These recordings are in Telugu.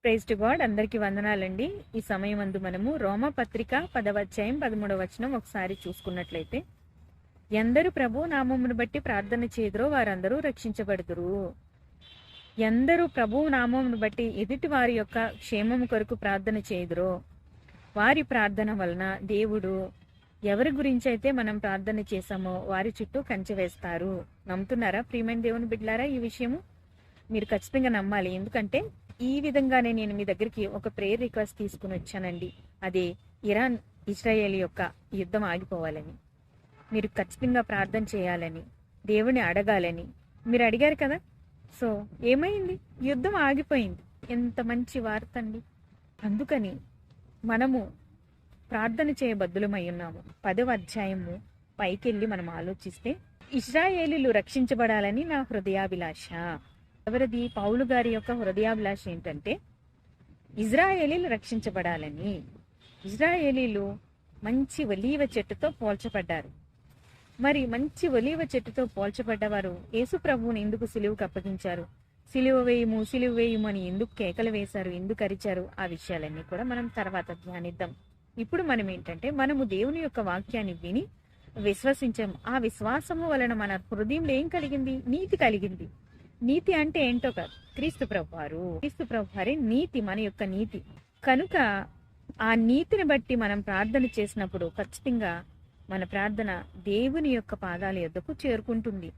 Praise to God. అందరికీ వందనాలండి. ఈ సమయం అందు మనము రోమపత్రిక 10వ అధ్యాయం 13వ వచనం ఒకసారి చూసుకున్నట్లయితే, ఎందరు ప్రభు నామమును బట్టి ప్రార్థన చేదురో వారందరూ రక్షించబడుదురు. ఎందరు ప్రభు నామమును బట్టి ఎదుటి వారి యొక్క క్షేమము కొరకు ప్రార్థన చేదురో వారి ప్రార్థన వలన దేవుడు ఎవరి గురించి అయితే మనం ప్రార్థన చేశామో వారి చుట్టూ కంచె వేస్తారు. నమ్ముతున్నారా ప్రియమైన దేవుని బిడ్డలారా? ఈ విషయము మీరు ఖచ్చితంగా నమ్మాలి. ఎందుకంటే ఈ విధంగానే నేను మీ దగ్గరికి ఒక ప్రేయర్ రిక్వెస్ట్ తీసుకుని వచ్చానండి. అదే ఇరాన్ ఇజ్రాయేల్ యొక్క యుద్ధం ఆగిపోవాలని, మీరు ఖచ్చితంగా ప్రార్థన చేయాలని, దేవుని అడగాలని మీరు అడిగారు కదా. సో ఏమైంది? యుద్ధం ఆగిపోయింది. ఎంత మంచి వార్త అండి. అందుకని మనము ప్రార్థన చేయబద్దులమై ఉన్నాము. 10వ అధ్యాయము పైకెళ్ళి మనం ఆలోచిస్తే, ఇజ్రాయేలీలు రక్షించబడాలని నా హృదయాభిలాష. ఎవరిది? పౌలు గారి యొక్క హృదయాభిలాష ఏంటంటే ఇజ్రాయేలీలు రక్షించబడాలని. ఇజ్రాయేలీలు మంచి ఒలీవ చెట్టుతో పోల్చబడ్డారు. మరి మంచి ఒలీవ చెట్టుతో పోల్చబడ్డవారు యేసు ప్రభువుని ఎందుకు సిలువకు అప్పగించారు? సిలువ వేయుము అని ఎందుకు కేకలు వేశారు? ఎందుకు అరిచారు? ఆ విషయాలన్నీ కూడా మనం తర్వాత ధ్యానిద్దాం. ఇప్పుడు మనం ఏంటంటే, మనము దేవుని యొక్క వాక్యాన్ని విని విశ్వసించాము. ఆ విశ్వాసము వలన మన హృదయంలో ఏం కలిగింది? నీతి కలిగింది. నీతి అంటే ఏంటో కాదు, క్రీస్తు ప్రభువారే నీతి, మన యొక్క నీతి. కనుక ఆ నీతిని బట్టి మనం ప్రార్థన చేసినప్పుడు ఖచ్చితంగా మన ప్రార్థన దేవుని యొక్క పాదాల యొద్దకు చేరుకుంటుంది.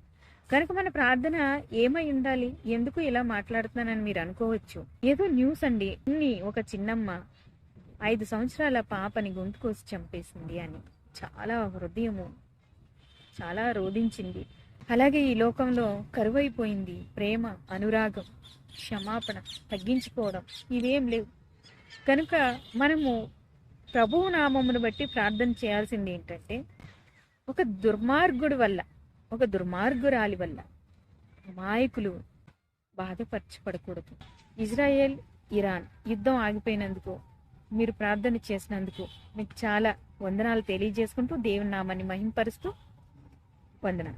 కనుక మన ప్రార్థన ఏమై ఉండాలి? ఎందుకు ఇలా మాట్లాడుతున్నానని మీరు అనుకోవచ్చు. ఏదో న్యూస్ అండి, ఒక చిన్నమ్మ 5 సంవత్సరాల పాపని గొంతు కోసి చంపేసింది అని చాలా హృదయము చాలా రోధించింది. అలాగే ఈ లోకంలో కరువైపోయింది ప్రేమ, అనురాగం, క్షమాపణ, తగ్గించుకోవడం, ఇవేం లేవు. కనుక మనము ప్రభువు నామమును బట్టి ప్రార్థన చేయాల్సింది ఏంటంటే, ఒక దుర్మార్గురాలి వల్ల అమాయకులు బాధపరచబడకూడదు. ఇజ్రాయెల్ ఇరాన్ యుద్ధం ఆగిపోయినందుకు మీరు ప్రార్థన చేసినందుకు మీకు చాలా వందనాలు తెలియజేసుకుంటూ దేవుని నామాన్ని మహింపరుస్తూ వందనాలు.